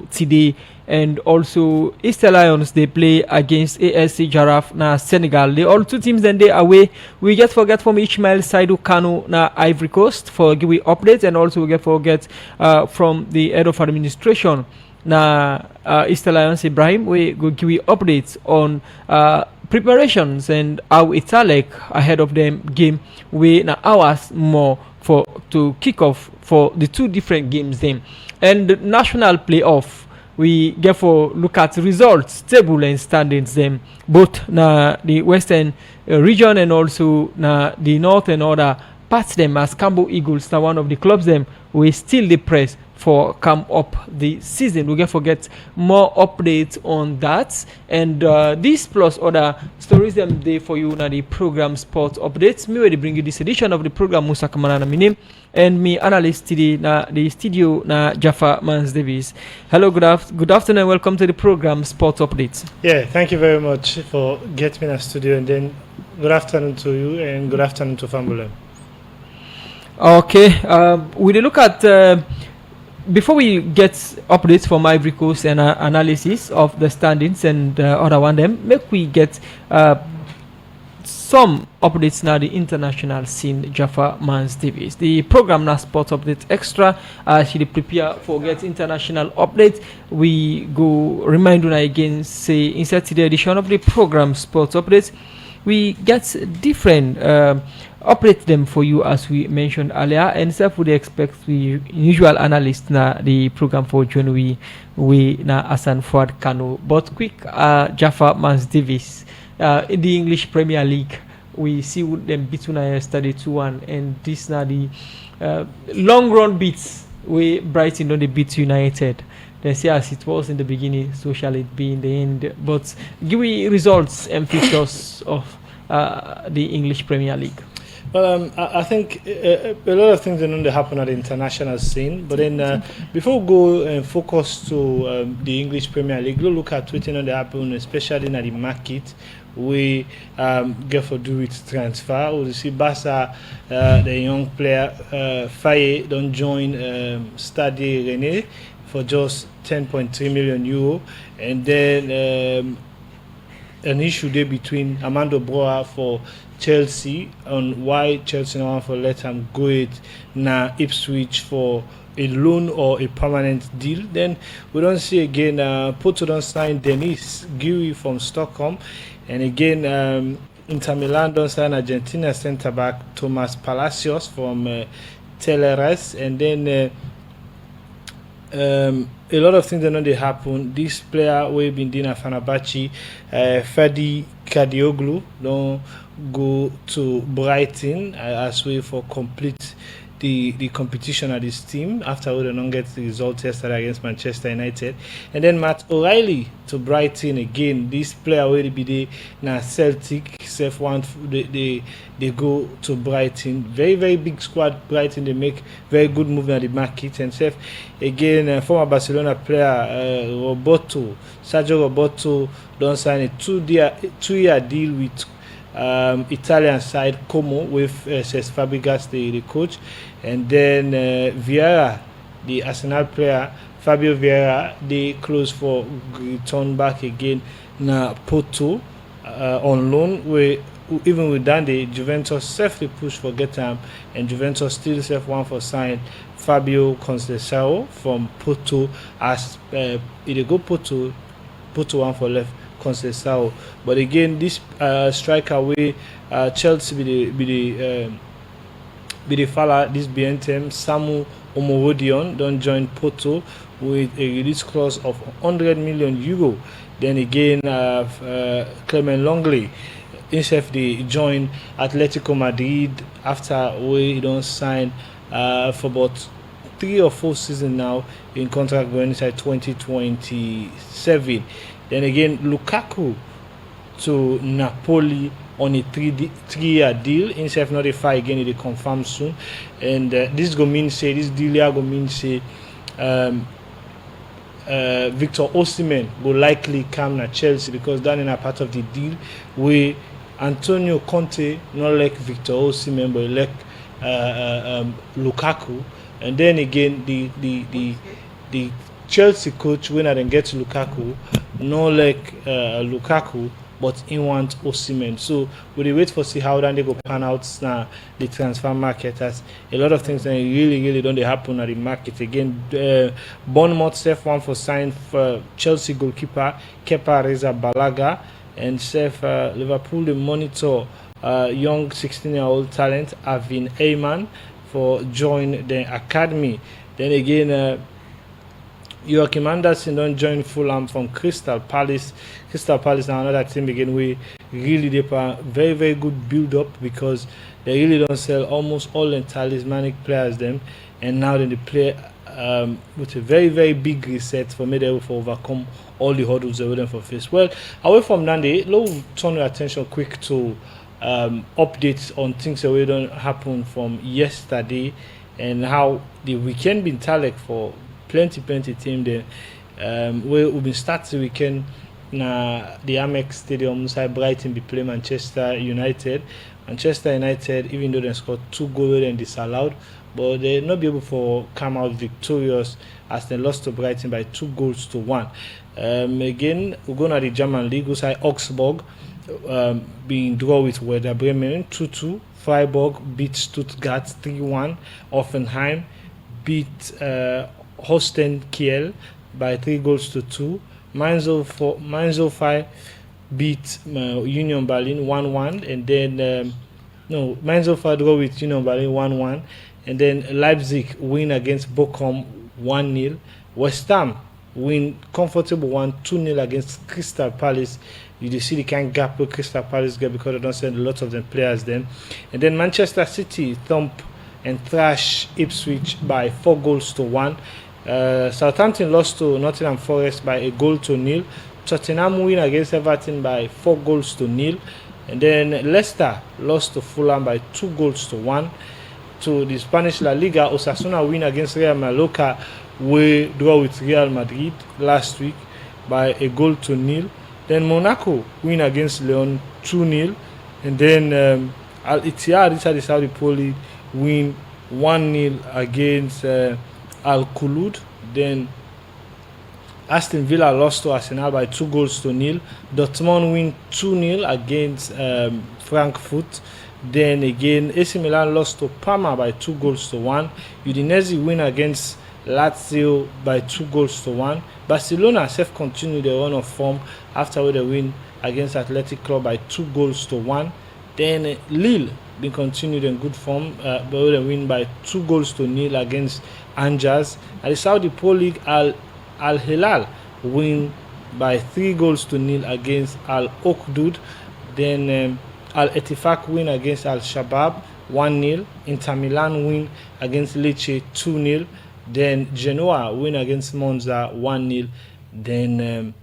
today, and also Easter Lions they play against ASC Giraffe na Senegal. The all two teams then they away. We get forget from Ishmael Saidu Kanu na Ivory Coast for give we updates, and also we get forget from the head of administration na Easter Lions Ibrahim. We go give we updates on preparations and how it's like ahead of them game. We na hours more for to kick off for the two different games then. And the national playoff, we get for look at results, table and standings them both na the western region and also na the north and other parts them as Cambo Eagles now one of the clubs them we still the press for come up the season. We can forget more updates on that, and this plus other stories them day for you na the program sports updates. Me will bring you this edition of the program Musa Kamara na minim, and me analyst today na the studio na Jaffa Mans Davis. Hello, good afternoon, welcome to the program sports updates. Yeah, thank you very much for getting me in the studio, and then good afternoon to you and good afternoon to Fambulem. Okay, we look at before we get updates from Ivory Coast and analysis of the standings and other one them, make we get some updates now the international scene. Jaffa Mans Davis. The program now Sports Update Extra. She prepare for get international updates. We go remind you again say inside the edition of the program Sports Updates. We get different operate them for you as we mentioned earlier, and self would expect the usual analyst na the program for June we na Asan Fuad Kano. But quick Jaffa Mans Davis in the English Premier League we see with them beat yesterday 2-1, and this now the long run beats we Brighton on the beat United. They say as it was in the beginning, so shall it be in the end. But give me results and features of the English Premier League. Well, I think a lot of things don't happen at the international scene. But then before we go and focus to the English Premier League, we'll look at what happen, especially in the market. We get for do with transfer. We see Barca, the young player Faye, don't join Stade Rennais for just 10.3 million euro, and then an issue there between Armando Broa for Chelsea on why Chelsea now want for let him go it na Ipswich for a loan or a permanent deal. Then we don't see again Porto don't sign Denis Guy from Stockholm, and again Inter Milan don't sign Argentina centre back Thomas Palacios from Teleres, and then a lot of things that know they happen. This player we've been doing at Fenerbahce, Fadi Kadioglu, don't go to Brighton as way for complete the competition at this team after we don't get the result yesterday against Manchester United. And then Matt O'Reilly to Brighton again. This player will be there now Celtic self one they go to Brighton. Very big squad Brighton, they make very good move at the market, and self again former Barcelona player Sergio Roberto don't sign a two-year deal with Italian side Como with Cesc Fabregas, the coach, and then Vieira, the Arsenal player Fabio Vieira, they close for return back again na Porto on loan. We even with that the Juventus safely push for get him, and Juventus still self one for sign Fabio Conceição from Porto as they go Porto one for left Conceição. But again, this striker way Chelsea be the fella this BNTM Samu Omorodion don't join Porto with a release clause of 100 million euro. Then again Clement Longley himself they join Atletico Madrid after we don't sign for about 3 or 4 seasons now in contract going inside 2027. Then again, Lukaku to Napoli on a 3-year deal. Himself not a 5 again, it confirmed soon. And this go mean say this deal here go mean say Victor Osimhen will likely come to Chelsea, because that is a part of the deal where Antonio Conte not like Victor Osimhen but like Lukaku. And then again the Chelsea coach when I then get Lukaku, no like Lukaku, but in want Osimhen. So we wait for see how then they go pan out now the transfer market, as a lot of things that really don't they happen at the market again. Bournemouth self one for sign for Chelsea goalkeeper Kepa Arrizabalaga, and self Liverpool they monitor young 16-year-old talent Avin Ayman for join the academy. Then again. Joachim Anderson don't join Fulham from Crystal Palace. Crystal Palace now another team again. We really they very good build up, because they really don't sell almost all the talismanic players them, and now then they play with a very big reset for me to overcome all the hurdles they were for face. Well, away from Nande, let's turn your attention quick to updates on things that we don't happen from yesterday, and how the weekend been talek for plenty team there. We've been start the weekend na the Amex Stadium inside Brighton be play Manchester United. Manchester United, even though they scored 2 goals and disallowed, but they not be able to come out victorious as they lost to Brighton by 2-1. Again, we're going to the German league inside Augsburg, being draw with Werder Bremen 2-2. Freiburg beat Stuttgart 3-1. Offenheim beat Holstein Kiel by 3-2. Mainz 05 beat Union Berlin 1-1, and then Mainz 05 draw with Union Berlin 1-1, and then Leipzig win against Bochum 1-0. West Ham win comfortable 2-0 against Crystal Palace. You see the kind of gap where Crystal Palace get because they don't send a lot of them players then. And then Manchester City thump and thrash Ipswich by 4-1. Southampton lost to Nottingham Forest by 1-0. Tottenham win against Everton by 4-0. And then Leicester lost to Fulham by 2-1. To the Spanish La Liga, Osasuna win against Real Mallorca. We draw with Real Madrid last week by 1-0. Then Monaco win against Leone 2-0. And then Al Ittihad inside the Saudi Pro League win 1-0 against Al Khulud. Then Aston Villa lost to Arsenal by 2-0. Dortmund win 2-0 against Frankfurt. Then again, AC Milan lost to Parma by 2-1. Udinese win against Lazio by 2-1. Barcelona continue their run of form after they win against Athletic Club by 2-1. Then Lille been continued in good form, but they win by 2-0 against Angers. At the Saudi Pro League, Al Hilal win by 3-0 against Al Okdud. Then Al Ettifaq win against Al Shabab 1-0. Inter Milan win against Lecce 2-0. Then Genoa win against Monza 1-0. Then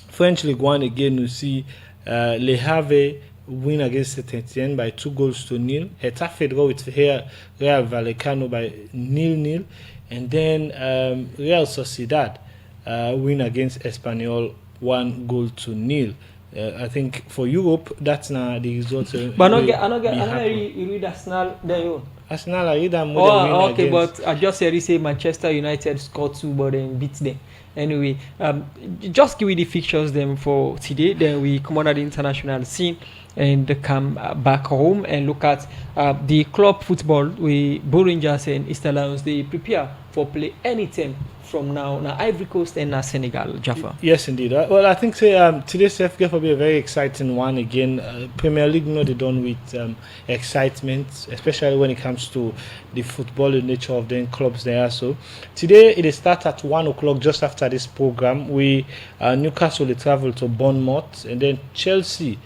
French League 1 again, you see Le Havre win against Saint-Etienne by 2-0. Getafe draw with Real Vallecano by 0-0. And then Real Sociedad win against Espanyol 1-0. I think for Europe, that's now the result. But I don't get you read Arsenal there. Arsenal are either more than win okay, against. but I just heard you say Manchester United scored 2 but then beat them. Anyway, just give me the fixtures them for today. Then we come on at the international scene and come back home and look at the club football. We Bull Rangers and Eastern Lions, they prepare for play anytime from now Ivory Coast and Senegal. Jaffa. Yes, indeed. Well, I think today's FGF will be a very exciting one again. Premier League, they're done with excitement, especially when it comes to the footballing nature of the clubs there. So today it starts at 1 o'clock just after this program. We Newcastle will travel to Bournemouth, and then Chelsea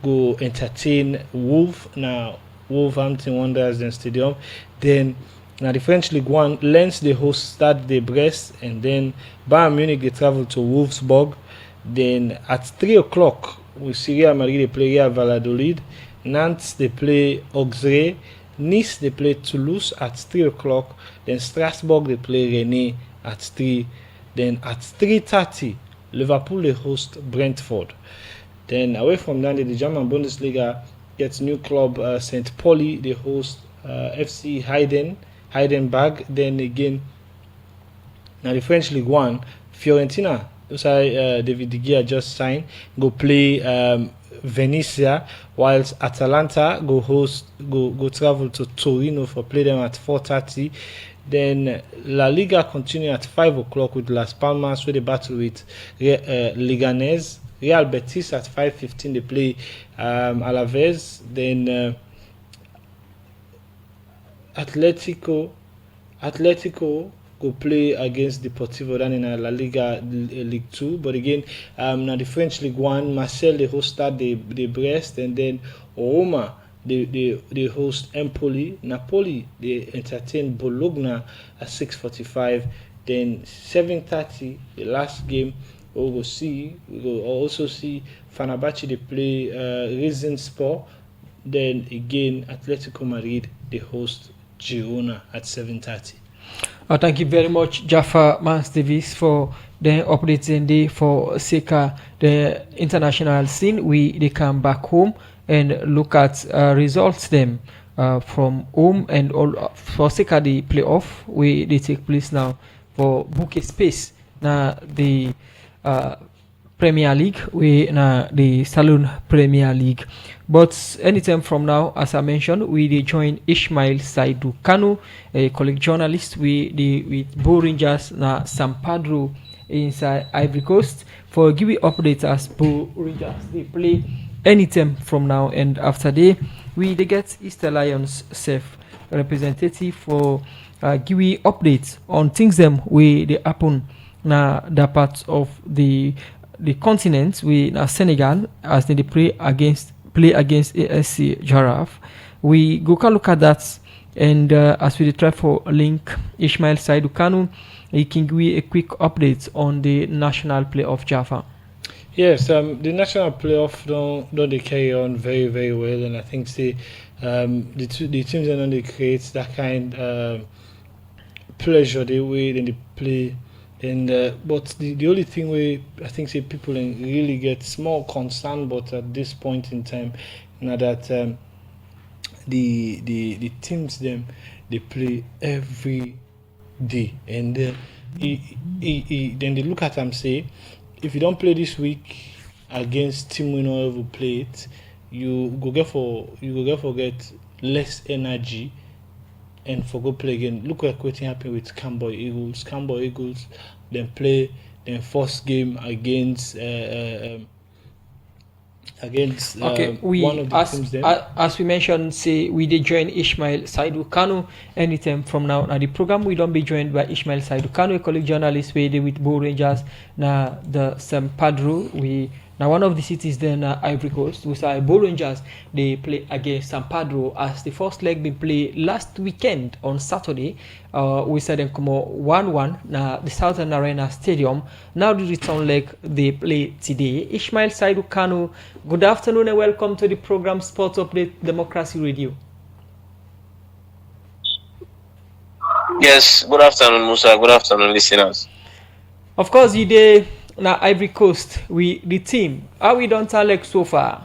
go entertain Wolverhampton Wanderers in Stadium. Then now the French League 1, Lens they host Stade de Brest, and then Bayern Munich they travel to Wolfsburg. Then at 3 o'clock we see Real Madrid they play Real Valladolid. Nantes they play Auxerre. Nice they play Toulouse at 3 o'clock. Then Strasbourg they play Rennes at 3. Then at 3:30 Liverpool they host Brentford. Then away from that, the German Bundesliga gets new club St. Pauli. They host FC Heidenberg. Then again, Now the French League One, Fiorentina, those are David De Gea just signed, go play Venezia, whilst Atalanta go travel to Torino for play them at 4:30. Then La Liga continue at 5 o'clock with Las Palmas, where they battle with Leganés. Real Betis at 5:15 they play Alaves. Then Atletico go play against Deportivo down in La Liga League 2. But again, now the French League 1, Marseille they host the Brest, and then Roma they host Empoli. Napoli they entertain Bologna at 6:45. Then 7:30 the last game we will also see Fenerbahce they play Rizenspor. Then again Atletico Madrid they host Girona at 7:30. Thank you very much, Jaffa Mans Davis, for the updates and day for Seka, the international scene. They come back home and look at results them from home, and all for Seka the playoff they take place now for book a space now the Premier League, the Saloon Premier League. But anytime from now, as I mentioned, they join Ismail Saidu Kanu, a colleague journalist, with Bo Rangers na San Pedro inside Ivory Coast for give updates as Bo Rangers they play anytime from now, and after they get Easter Lions self representative for give updates on things them they happen na that part of the continent Senegal as they play against ASC Giraffe. We go can look at that, and as we try for link Ismail Saidu Kanu, he can give a quick update on the national playoff Jaffa. Yes, the national playoff don't they carry on very very well, and I think the teams that they create that kind pleasure the way they play. And but the only thing I think people really get small concern, but at this point in time, now that the teams they play every day, and then they look at them say, if you don't play this week against team we not ever play it, you go get less energy and for go play again. Look like what happened with Camboy Eagles. Then play their first game against one of the teams. As we mentioned, say we did join Ismail Saidu Kanu anytime from now. Now the program we don't be joined by Ismail Saidu Kanu, a colleague journalist with Bo Rangers. Now the San Pedro now one of the cities then Ivory Coast, we saw Bo Rangers they play against San Pedro as the first leg been played last weekend on Saturday. We saw them come 1-1 now the Southern Arena Stadium. Now the return leg they play today. Ismail Saidu Kanu, good afternoon and welcome to the program Sports Update Democracy Radio. Yes, good afternoon, Musa. Good afternoon, listeners. Of course, you did. Now Ivory Coast, the team, how we done Alex so far?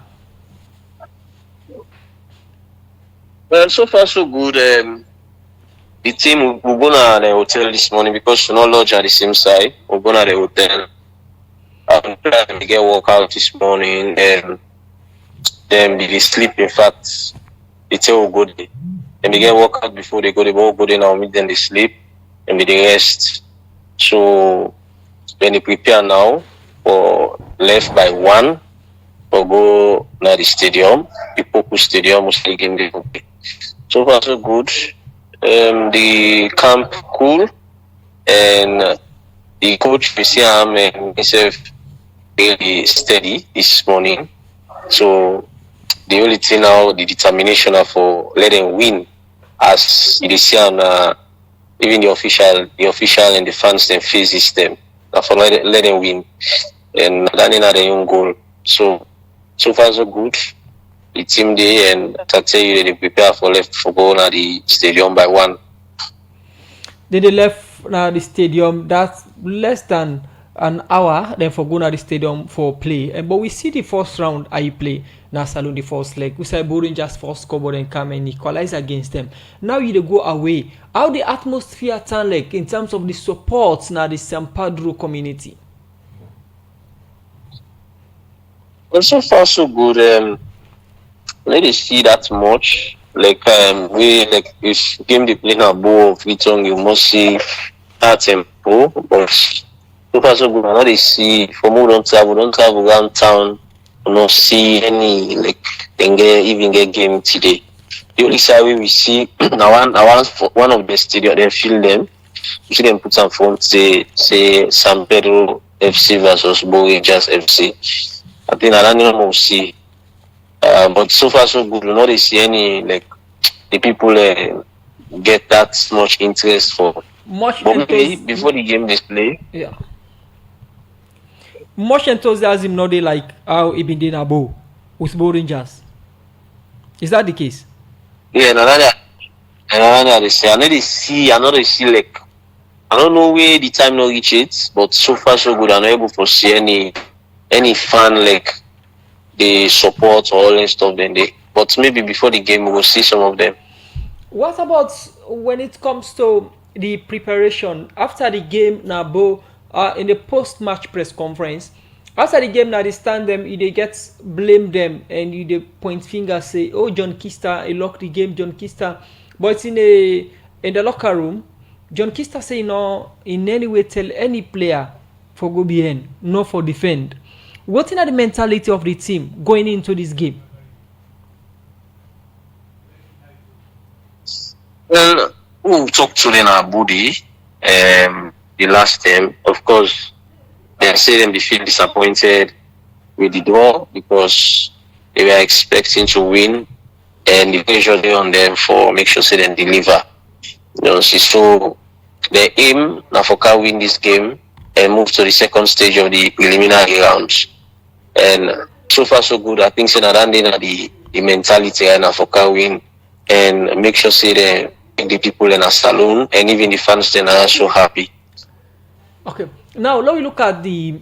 Well, so far so good. The team will go to the hotel this morning because we not lodge at the same side. We'll go to the hotel. They get workout this morning, and then they sleep. In fact, the team will go there. And they get workout before they go. They will go there now. Meet them, they sleep, and they rest. So when they prepare now for left by 1 for go to the stadium, the Poku Stadium, mostly game they will play. So far so good. The camp cool, and the coach we see him and himself really steady this morning. So the only thing now, the determination for letting win, as you see him, even the official and the fans then face them. For let them win, and landing at their own goal. So far so good. The team day, and I tell you they prepare for left for going at the stadium by 1. They left now the stadium. That's less than an hour then for going to the stadium for play. But we see the first round I play now Salon the first leg. We say Boring just first scoreboard and come and equalize against them. Now you dey go away. How the atmosphere turn like in terms of the support now the San Pedro community? Well, so far so good. Let us see that much. Like we like if game they play now ball of Vitong, you must see that tempo. But so far so good. I know they see for more don't travel around town. You not see any like even get game today. The only side we see now one of the stadium they fill them. You see them put some front say San Pedro FC versus Rangers FC. I think I don't know see. But so far so good. You know they see any like the people get that much interest for. Much but maybe before the game they play. Yeah. Much enthusiasm not they like how it been doing Abo with Bo Rangers. Is that the case? Yeah, another they say. I know they see like I don't know where the time not reach it, but so far so good. I'm not able to see any fan like they support or all that stuff then they but maybe before the game we will see some of them. What about when it comes to the preparation after the game now Bo in the post-match press conference? After the game now they stand them, they get blame them and you they point finger say, oh John Kista, he locked the game, John Kista. But in the locker room, John Kista say no in any way tell any player for go behind, no for defend. What is the mentality of the team going into this game? Well, we'll talk to them about the last time. Of course, they say them they feel disappointed with the draw because they were expecting to win and the pressure they on them for make sure they deliver. You know, so the aim now for can win this game and move to the second stage of the preliminary rounds. And so far so good. I think so that the mentality right now for can win and make sure the people in a saloon and even the fans then are so happy. Okay. Now let me look at the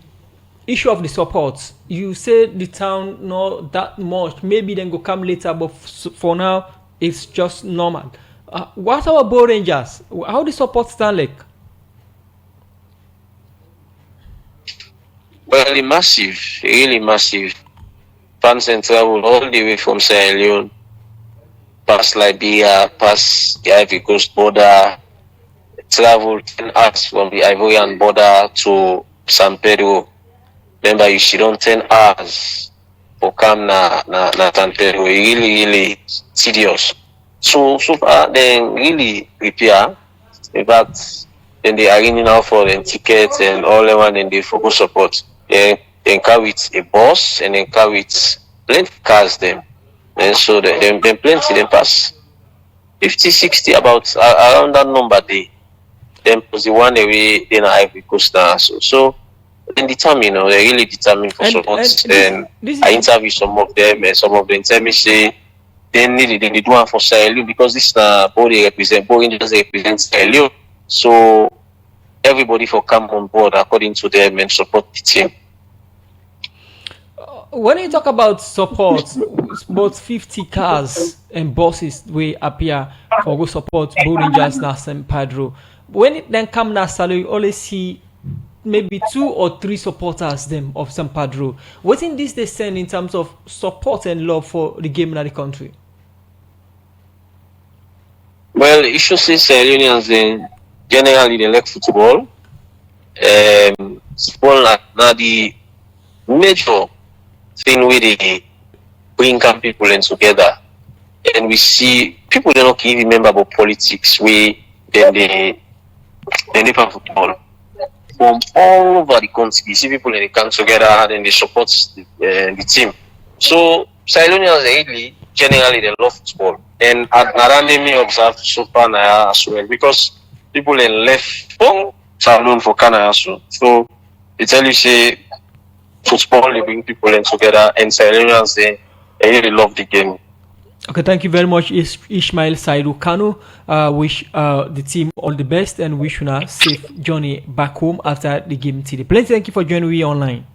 issue of the support. You say the town not that much. Maybe then go come later, but for now it's just normal. What about Bo Rangers? How the support stand like? Well, massive, really massive. Fans and travel all the way from Sierra Leone, past Liberia, past the Ivory Coast border, travel 10 hours from the Ivorian border to San Pedro. Remember, you should on 10 hours for come na San Pedro. Really tedious. So far, they really prepare. In fact, then they arrange now for them tickets and all that one, and they focus support. They carry with a bus and they carry with plenty cars them. And so then plenty them pass 50, 60 about around that number they. Then was the one away in Ivory Coast now. So they determined, you know, they really determined for support. And I interview some of them and some of them tell me say they do one for Sierra Leone because this body represent Rangers represents Sierra Leone. So everybody for come on board according to them and support the team. When you talk about support, about 50 cars and buses will appear for go support Rangers na San Pedro. When it then come na Salo, you always see maybe 2 or 3 supporters them of San Pedro. What in this they send in terms of support and love for the game in the country? Well, you should say Sierra Leoneans generally they like football. Football now the major thing where they bring people in together, and we see people they not even remember about politics. They play football from all over the country. You see people they come together and they support the team. So Sierra Leoneans really generally they love football, and around me observe so far now as well because people in left Salon for Canada. So they tell you say football they bring people in together and Sierra Leoneans they really love the game. Okay, thank you very much, Ishmael Saidu Kanu. Wish the team all the best and wish you a safe journey back home after the game today. Plenty thank you for joining me online.